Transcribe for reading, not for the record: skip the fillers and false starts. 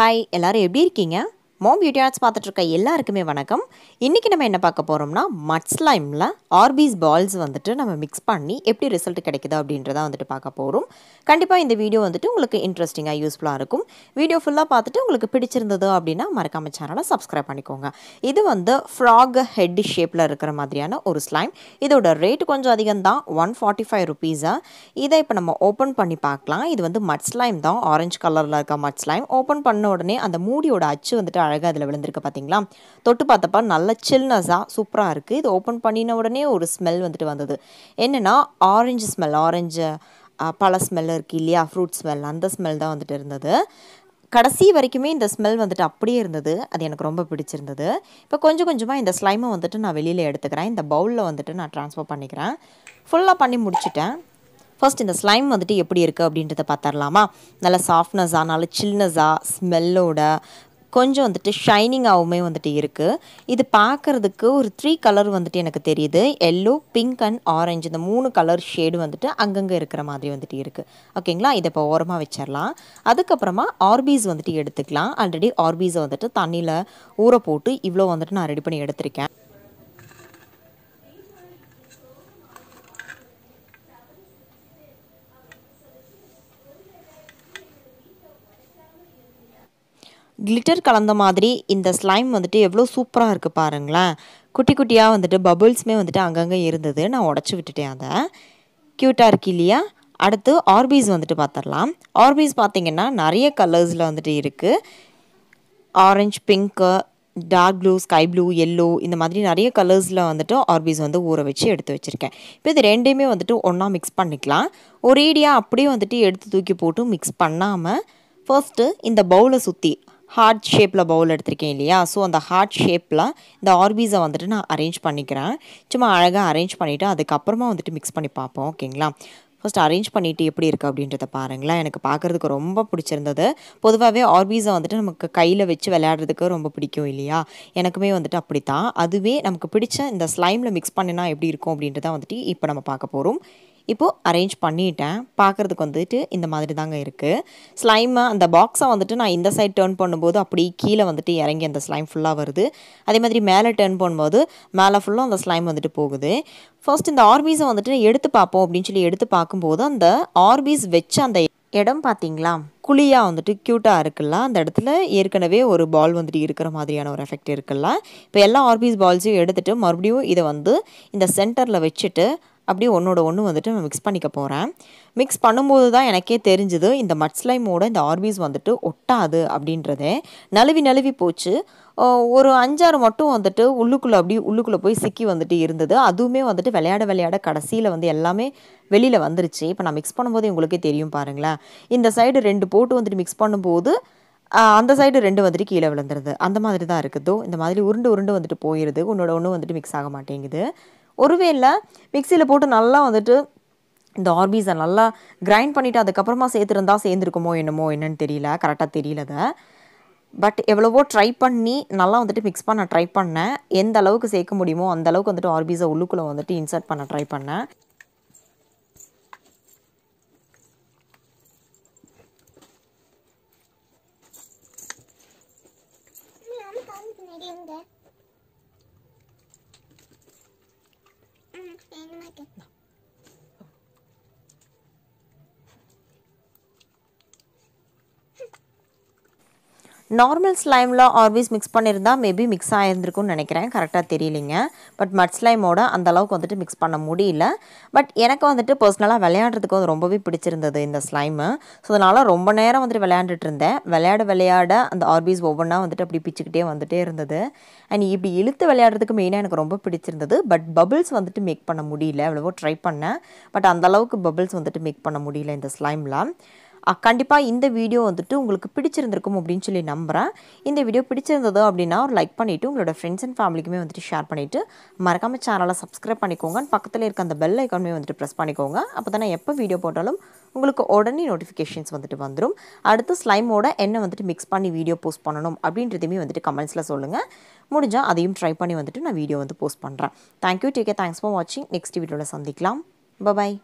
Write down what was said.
Hi எல்லாரும் எப்படி இருக்கீங்க? mombeautyarts பார்த்துட்டு இருக்க எல்லாருக்குமே வணக்கம். இன்னைக்கு நம்ம என்ன பார்க்க போறோம்னா மட் ஸ்லைம்ல ஆர்பீஸ் பால்ஸ் வந்துட்டு நம்ம மிக்ஸ் பண்ணி எப்படி ரிசல்ட் கிடைக்குது அப்படின்றத வந்துட்டு பார்க்க போறோம். கண்டிப்பா இந்த வீடியோ வந்துட்டு உங்களுக்கு இன்ட்ரெஸ்டிங்கா யூஸ்ஃபுல்லா இருக்கும். வீடியோ ஃபுல்லா பார்த்துட்டு உங்களுக்கு பிடிச்சிருந்தது அப்படின்னா மறக்காம சேனலை சப்ஸ்கிரைப் பண்ணிக்கோங்க. இது வந்து ஃப்ராக் ஹெட் ஷேப்ல இருக்கிற மாதிரியான ஒரு ஸ்லைம். இதோட ரேட் கொஞ்சம் அதிகம் தான், 145 ருபீஸா. இதை இப்போ நம்ம ஓப்பன் பண்ணி பார்க்கலாம். இது வந்து மட் ஸ்லைம் தான், ஆரஞ்சு கலர்ல இருக்க மட் ஸ்லைம். ஓப்பன் பண்ண உடனே அந்த மூடியோட அச்சு வந்துட்டு அழகாக அதில் விழுந்திருக்கு பார்த்தீங்களா? தொட்டு பார்த்தப்ப நல்ல சில்னஸாக சூப்பராக இருக்குது. இது ஓப்பன் பண்ணின உடனே ஒரு ஸ்மெல் வந்துட்டு வந்தது. என்னென்னா ஆரஞ்சு ஸ்மெல், ஆரஞ்சு பழ ஸ்மெல் இருக்குது இல்லையா, ஃப்ரூட் ஸ்மெல், அந்த ஸ்மெல் தான் வந்துட்டு இருந்தது. கடைசி வரைக்குமே இந்த ஸ்மெல் வந்துட்டு அப்படியே இருந்தது. அது எனக்கு ரொம்ப பிடிச்சிருந்தது. இப்போ கொஞ்சம் கொஞ்சமாக இந்த ஸ்லைமை வந்துட்டு நான் வெளியில் எடுத்துக்கிறேன். இந்த பவுலில் வந்துட்டு நான் ட்ரான்ஸ்ஃபர் பண்ணிக்கிறேன். ஃபுல்லாக பண்ணி முடிச்சுட்டேன். ஃபர்ஸ்ட் இந்த ஸ்லைம் வந்துட்டு எப்படி இருக்குது அப்படின்றத பார்த்துடலாமா? நல்ல சாஃப்ட்னஸாக, நல்ல சில்னஸாக, ஸ்மெல்லோட கொஞ்சம் வந்துட்டு ஷைனிங்காகவுமே வந்துட்டு இருக்குது. இது பார்க்குறதுக்கு ஒரு 3 கலர் வந்துட்டு எனக்கு தெரியுது. எல்லோ, பிங்க் அண்ட் ஆரஞ்சு, இந்த 3 கலர் ஷேடு வந்துட்டு அங்கங்கே இருக்கிற மாதிரி வந்துட்டு இருக்குது. ஓகேங்களா? இதை இப்போ ஓரமாக வச்சிடலாம். அதுக்கப்புறமா ஆர்பீஸ் வந்துட்டு எடுத்துக்கலாம். ஆல்ரெடி ஆர்பீஸை வந்துட்டு தண்ணியில் ஊற போட்டு இவ்வளோ வந்துட்டு நான் ரெடி பண்ணி எடுத்திருக்கேன். கிளிட்டர் கலந்த மாதிரி இந்த ஸ்லைம் வந்துட்டு எவ்வளோ சூப்பராக இருக்குது பாருங்களேன். குட்டி குட்டியாக வந்துட்டு பபுள்ஸுமே வந்துட்டு அங்கங்கே இருந்தது. நான் உடச்சி விட்டுட்டேன். அதை க்யூட்டாக இருக்கு இல்லையா? அடுத்து ஆர்பீஸ் வந்துட்டு பார்த்துடலாம். ஆர்பீஸ் பார்த்திங்கன்னா நிறைய கலர்ஸில் வந்துட்டு இருக்குது. Orange, pink, dark blue, sky blue, yellow, இந்த மாதிரி நிறைய கலர்ஸில் வந்துட்டு ஆர்பீஸ் வந்து ஊற வச்சு எடுத்து வச்சுருக்கேன். இப்போ இது ரெண்டையுமே வந்துட்டு ஒன்றா மிக்ஸ் பண்ணிக்கலாம். ஒரேடியாக அப்படியே வந்துட்டு எடுத்து தூக்கி போட்டு மிக்ஸ் பண்ணாமல் ஃபர்ஸ்ட்டு இந்த பவுலை சுற்றி ஹார்ட் ஷேப்பில் பவுல் எடுத்திருக்கேன் இல்லையா? ஸோ அந்த ஹார்ட் ஷேப்பில் இந்த ஆர்பீஸை வந்துட்டு நான் அரேஞ்ச் பண்ணிக்கிறேன். சும்மா அழகாக அரேஞ்ச் பண்ணிவிட்டு அதுக்கப்புறமா வந்துட்டு மிக்ஸ் பண்ணி பார்ப்போம். ஓகேங்களா? ஃபர்ஸ்ட் அரேஞ்ச் பண்ணிவிட்டு எப்படி இருக்குது அப்படின்றத பாருங்களேன். எனக்கு பார்க்குறதுக்கு ரொம்ப பிடிச்சிருந்தது. பொதுவாகவே ஆர்பீஸை வந்துட்டு நமக்கு கையில் வச்சு விளையாடுறதுக்கு ரொம்ப பிடிக்கும் இல்லையா? எனக்குமே வந்துட்டு அப்படித்தான். அதுவே நமக்கு பிடிச்ச இந்த ஸ்லைமில் மிக்ஸ் பண்ணினா எப்படி இருக்கும் அப்படின்றத வந்துட்டு இப்போ நம்ம பார்க்க போகிறோம். இப்போது அரேஞ்ச் பண்ணிட்டேன். பார்க்குறதுக்கு வந்துட்டு இந்த மாதிரி தாங்க இருக்குது. ஸ்லைமை அந்த பாக்ஸை வந்துட்டு நான் இந்த சைட் டேர்ன் பண்ணும்போது அப்படி கீழே வந்துட்டு இறங்கி அந்த ஸ்லைம் ஃபுல்லாக வருது. அதே மாதிரி மேலே டேர்ன் பண்ணும்போது மேலே ஃபுல்லாக அந்த ஸ்லைம் வந்துட்டு போகுது. ஃபர்ஸ்ட் இந்த ஆர்பீஸை வந்துட்டு எடுத்து பார்ப்போம் அப்படின்னு சொல்லி எடுத்து பார்க்கும்போது அந்த ஆர்பீஸ் வச்ச அந்த இடம் பார்த்தீங்களா, குழியாக வந்துட்டு க்யூட்டாக இருக்குல்ல. அந்த இடத்துல ஏற்கனவே ஒரு பால் வந்துட்டு இருக்கிற மாதிரியான ஒரு எஃபெக்ட் இருக்குல்ல. இப்போ எல்லா ஆர்பீஸ் பால்ஸையும் எடுத்துகிட்டு மறுபடியும் இதை வந்து இந்த சென்டரில் வச்சுட்டு அப்படியே ஒன்றோட ஒன்று வந்துட்டு நான் மிக்ஸ் பண்ணிக்க போகிறேன். மிக்ஸ் பண்ணும்போது தான் எனக்கே தெரிஞ்சுது இந்த மட் ஸ்லைமோட இந்த ஆர்பீஸ் வந்துட்டு ஒட்டாது அப்படின்றதே. நழுவி நழுவி போச்சு. ஒரு 5-6 மட்டும் வந்துட்டு உள்ளுக்குள்ளே போய் சிக்கி வந்துட்டு இருந்தது. அதுவுமே வந்துட்டு விளையாட கடைசியில் வந்து எல்லாமே வெளியில் வந்துருச்சு. இப்போ நான் மிக்ஸ் பண்ணும்போது உங்களுக்கே தெரியும் பாருங்களேன். இந்த சைடு 2 போட்டு வந்துட்டு மிக்ஸ் பண்ணும்போது அந்த சைடு 2 வந்துட்டு கீழே விழுந்துருது. அந்த மாதிரி தான் இருக்குதோ. இந்த மாதிரி உருண்டு வந்துட்டு போயிடுது. ஒன்றோட ஒன்று வந்துட்டு மிக்ஸ் ஆக மாட்டேங்குது. ஒருவேளை மிக்சியில் போட்டு நல்லா வந்துட்டு இந்த ஆர்பீஸை நல்லா கிரைண்ட் பண்ணிவிட்டு அதுக்கப்புறமா சேர்ந்துருக்குமோ என்னன்னு தெரியல, கரெக்டாக தெரியல அதை. பட் எவ்வளவோ ட்ரை பண்ணி நல்லா வந்துட்டு மிக்ஸ் பண்ண ட்ரை பண்ணேன். எந்த அளவுக்கு சேர்க்க முடியுமோ அந்த அளவுக்கு வந்துட்டு ஆர்பீஸை உள்ளுக்குள்ளே வந்துட்டு இன்சர்ட் பண்ண ட்ரை பண்ணேன். நார்மல் ஸ்லைமில் ஆர்பீஸ் மிக்ஸ் பண்ணியிருந்தால் மேபி மிக்ஸ் ஆகிருந்துருக்குன்னு நினைக்கிறேன், கரெக்டாக தெரியலைங்க. பட் மட் ஸ்லைமோட அந்த அளவுக்கு வந்துட்டு மிக்ஸ் பண்ண முடியல. பட் எனக்கு வந்துட்டு பர்சனலாக விளையாடுறதுக்கு வந்து ரொம்பவே பிடிச்சிருந்தது இந்த ஸ்லைமு. ஸோ அதனால் ரொம்ப நேரம் வந்துட்டு விளையாண்டுட்டு இருந்தேன். விளையாட அந்த ஆர்பீஸ் ஒவ்வொன்றா வந்துட்டு அப்படி பிச்சுக்கிட்டே வந்துட்டே இருந்தது. அண்ட் இப்படி இழுத்து விளையாடுறதுக்கு மெயினாக எனக்கு ரொம்ப பிடிச்சிருந்தது. பட் பபிள்ஸ் வந்துட்டு மேக் பண்ண முடியல. எவ்வளவோ ட்ரை பண்ணேன். பட் அந்தளவுக்கு பபிள்ஸ் வந்துட்டு மேக் பண்ண முடியல இந்த ஸ்லைமில். கண்டிப்பாக இந்த வீடியோ வந்துட்டு உங்களுக்கு பிடிச்சிருந்திருக்கும் அப்படின்னு சொல்லி நம்புகிறேன். இந்த வீடியோ பிடிச்சிருந்தது அப்படின்னா ஒரு லைக் பண்ணிவிட்டு உங்களோட ஃப்ரெண்ட்ஸ் அண்ட் ஃபேமிலிக்குமே வந்துட்டு ஷேர் பண்ணிவிட்டு மறக்காமல் சேனலை சப்ஸ்கிரைப் பண்ணிக்கோங்க. பக்கத்தில் இருக்க அந்த பெல் ஐக்கானுமே வந்துட்டு ப்ரெஸ் பண்ணிக்கோங்க. அப்போ தான் நான் எப்போ வீடியோ போட்டாலும் உங்களுக்கு உடனே நோட்டிஃபிகேஷன்ஸ் வந்துட்டு வந்துடும். அடுத்து ஸ்லைமோட என்ன வந்துட்டு மிக்ஸ் பண்ணி வீடியோ போஸ்ட் பண்ணணும் அப்படின்றதையுமே வந்துட்டு கமெண்ட்ஸில் சொல்லுங்கள். முடிஞ்சால் அதையும் ட்ரை பண்ணி வந்துட்டு நான் வீடியோ வந்து போஸ்ட் பண்ணுறேன். Thank you, take care, thanks for வாட்சிங். நெக்ஸ்ட் வீடியோவில் சந்திக்கலாம். பாய்.